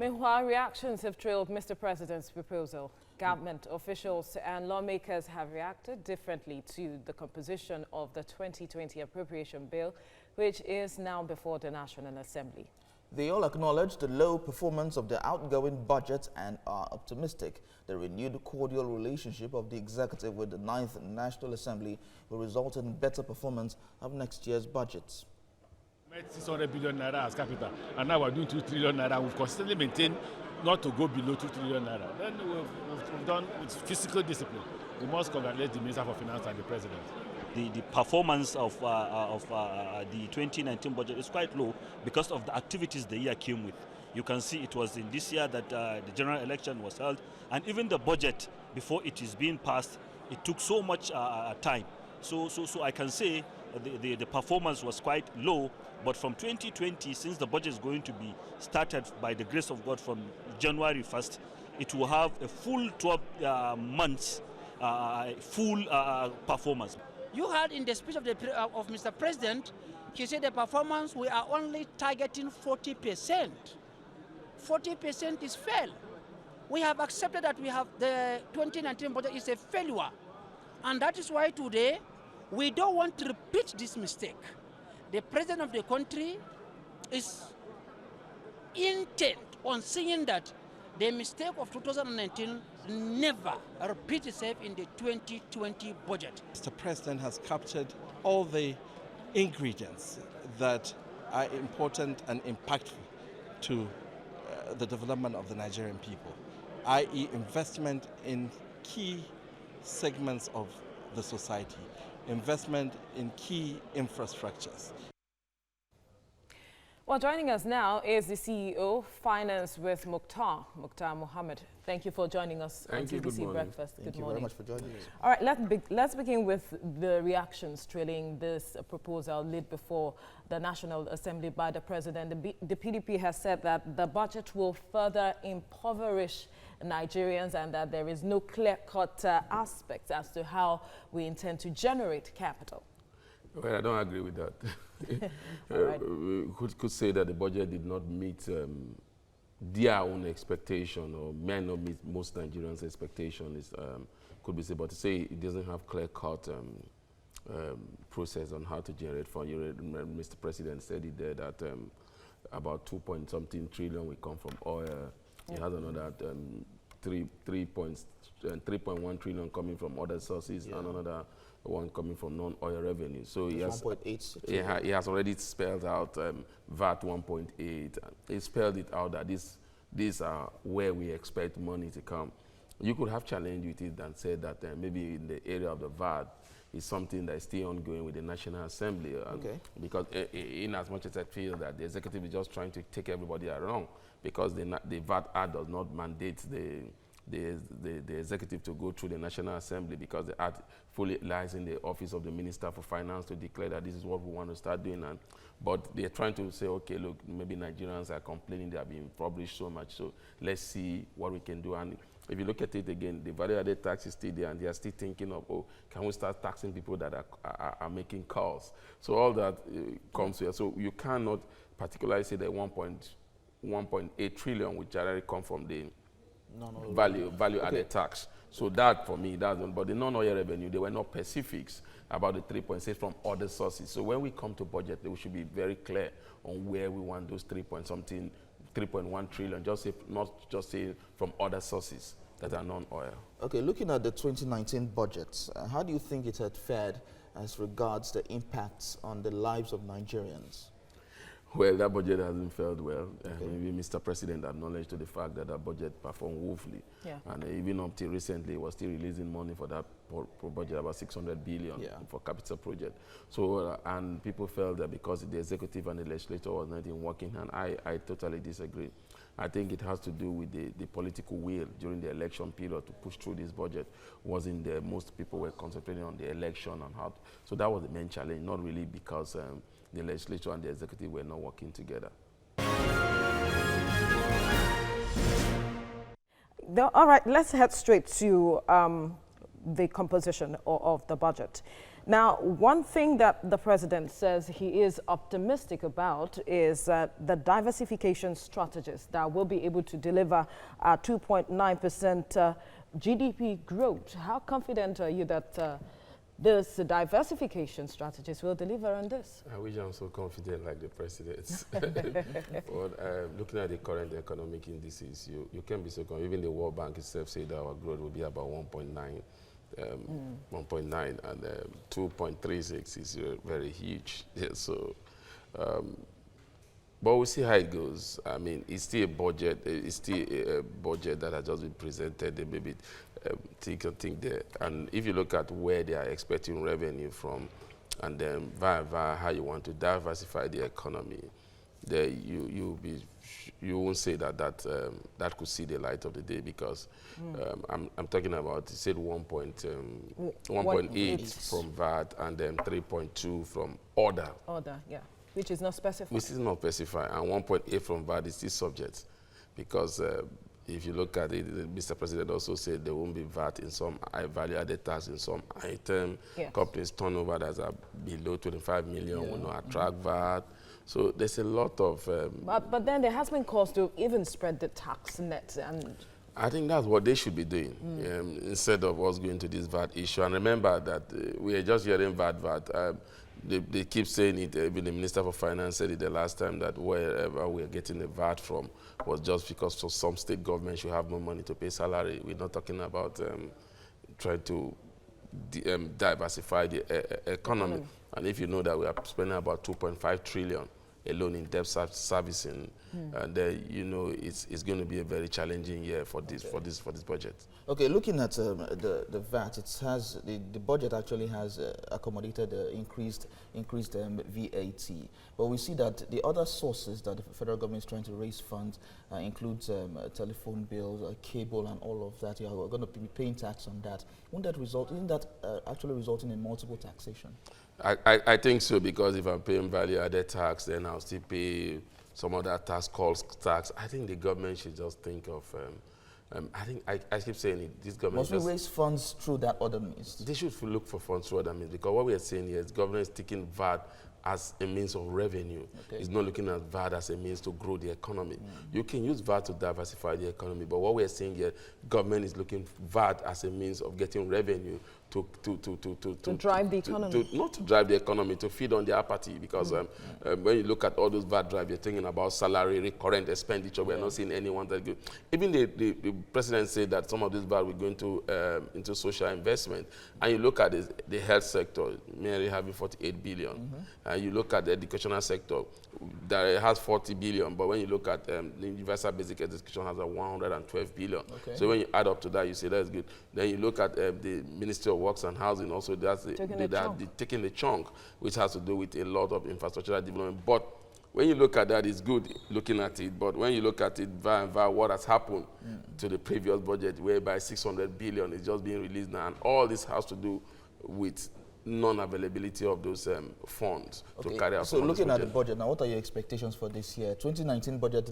Meanwhile, reactions have trailed Mr. President's proposal. Government officials and lawmakers have reacted differently to the composition of the 2020 appropriation bill, which is now before the National Assembly. They all acknowledge the low performance of the outgoing budget and are optimistic the renewed cordial relationship of the executive with the 9th National Assembly will result in better performance of next year's budgets. 600 billion naira as capital, and now we're doing 2 trillion naira. We've consistently maintained not to go below 2 trillion naira. Then we've done with physical discipline. We must congratulate the Minister for Finance and the President. The performance of the 2019 budget is quite low because of the activities the year came with. You can see it was in this year that the general election was held, and even the budget, before it is being passed, it took so much time. So I can say the performance was quite low, but from 2020, since the budget is going to be started by the grace of God from January 1st, it will have a full 12 months full performance. You heard in the speech of Mr. President, he said the performance, we are only targeting 40%. 40% is fail. We have accepted that we have the 2019 budget is a failure. And that is why today, we don't want to repeat this mistake. The president of the country is intent on seeing that the mistake of 2019 never repeat itself in the 2020 budget. Mr. President has captured all the ingredients that are important and impactful to the development of the Nigerian people, i.e. investment in key segments of the society, investment in key infrastructures. Well, joining us now is the CEO, Finance with Mukhtar Mohammed. Thank you for joining us on TVC Breakfast. Thank you very much for joining us. All right, let's begin with the reactions trailing this proposal laid before the National Assembly by the President. The PDP has said that the budget will further impoverish Nigerians and that there is no clear-cut aspect as to how we intend to generate capital. Well, I don't agree with that. Right. We could say that the budget did not meet their own expectation, or may not meet most Nigerians' expectation, could be said. But to say it doesn't have clear-cut process on how to generate funds. Mr. President said it there that about 2-point-something trillion will come from oil. He has another 3.1 trillion coming from other sources, and another one coming from non-oil revenue. So he has 1.8. He has already spelled out VAT 1.8. He spelled it out that these are where we expect money to come. You could have challenged with it and said that maybe in the area of the VAT is something that is still ongoing with the National Assembly. Because in as much as I feel that the executive is just trying to take everybody along, because the VAT Act does not mandate the executive to go through the National Assembly, because the act fully lies in the office of the Minister for Finance to declare that this is what we want to start doing. But they're trying to say, okay, look, maybe Nigerians are complaining they are being published so much, so let's see what we can do. And if you look at it again, the value-added tax is still there, and they are still thinking of, oh, can we start taxing people that are making calls? So all that comes here. So you cannot particularly say that 1.8 trillion, which already come from the value-added tax. So that, for me, that's one. But the non-oil revenue, they were not specifics about the 3.6 from other sources. So when we come to budget, we should be very clear on where we want those 3.1 trillion, not just say from other sources that are non-oil. Okay, looking at the 2019 budget, how do you think it had fared as regards the impacts on the lives of Nigerians? Well, that budget hasn't fared well. Maybe Mr. President acknowledged to the fact that that budget performed woefully. And even up till recently, he was still releasing money for that budget, about 600 billion for capital project. So, and people felt that because the executive and the legislature was not in working hand. I totally disagree. I think it has to do with the political will during the election period to push through this budget. Wasn't there? Most people were concentrating on the election and how. So that was the main challenge, not really because the legislature and the executive were not working together. All right, let's head straight to the composition of the budget. Now, one thing that the president says he is optimistic about is the diversification strategies that will be able to deliver 2.9% GDP growth. How confident are you that this diversification strategies will deliver on this? I wish I'm so confident like the president. But looking at the current economic indices, you can be so confident. Even the World Bank itself said that our growth will be about 1.9. 1.9 and 2.36 is very huge. Yeah, so, but we'll see how it goes. I mean, it's still a budget. It's still a budget that has just been presented. They maybe think there. And if you look at where they are expecting revenue from, and then via how you want to diversify the economy, there you won't say that could see the light of the day, because I'm talking about, you said 1.8 from VAT and then 3.2 from order. Order, yeah, which is not specified. Which is not specified, and 1.8 from VAT is still subject, because if you look at it, Mr. President also said there won't be VAT in some value-added tax in some item. Yes. Companies turnover that are below 25 million will not attract VAT. So there's a lot of... but then there has been calls to even spread the tax net. And I think that's what they should be doing, instead of us going to this VAT issue. And remember that we are just hearing VAT. They keep saying it. Even the Minister for Finance said it the last time, that wherever we are getting the VAT from was just because some state government should have more money to pay salary. We're not talking about trying to diversify the economy. And if you know that we are spending about 2.5 trillion alone in debt servicing, and you know it's going to be a very challenging year for this budget. Okay, looking at the VAT, it has the budget actually has accommodated increased VAT, but we see that the other sources that the federal government is trying to raise funds includes telephone bills, cable, and all of that. You are going to be paying tax on that. Isn't that actually resulting in multiple taxation? I think so, because if I'm paying value-added tax, then I'll still pay some other tax calls tax. I think the government should just think of. I keep saying it. This government must we raise funds through that other means? They should look for funds through other means, because what we are saying here is government is taking VAT as a means of revenue. Okay. It's not looking at VAT as a means to grow the economy. You can use VAT to diversify the economy, but what we are saying here, government is looking VAT as a means of getting revenue to drive the economy. Not to drive the economy, to feed on the apathy, because when you look at all those VAT drive, you're thinking about salary, recurrent expenditure. We're not seeing anyone that good. Even the president said that some of this VAT will go into social investment. And you look at the health sector, merely having 48 billion. You look at the educational sector, that has 40 billion, but when you look at the universal basic education has a 112 billion. Okay. So when you add up to that, you say that's good. Then you look at the Ministry of Works and Housing, also that's taking the chunk, which has to do with a lot of infrastructural development. But when you look at that, it's good looking at it. But when you look at it via what has happened to the previous budget, whereby 600 billion is just being released now, and all this has to do with non-availability of those funds to carry out. So looking at the budget now, what are your expectations for this year? 2019 budget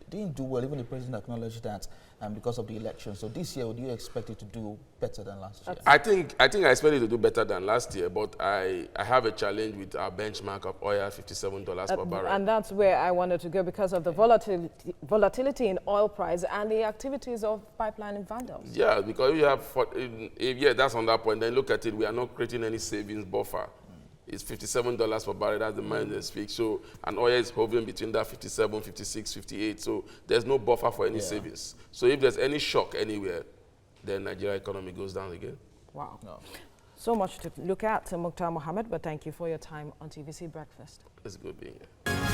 didn't do well. Even the president acknowledged that because of the election. So this year, would you expect it to do better than last year? I think I expect it to do better than last year, but I have a challenge with our benchmark of oil, $57 per barrel. And that's where I wanted to go, because of the volatility in oil price and the activities of pipeline vandals. Yeah, because you have, that's on that point. Then look at it, we are not creating any savings buffer. It's $57 per barrel, that's the money they speak. So, and oil is hovering between that 57, 56, 58. So there's no buffer for any savings. So if there's any shock anywhere, then Nigeria economy goes down again. Wow. No. So much to look at, Mukhtar Mohammed, but thank you for your time on TVC Breakfast. It's good being here.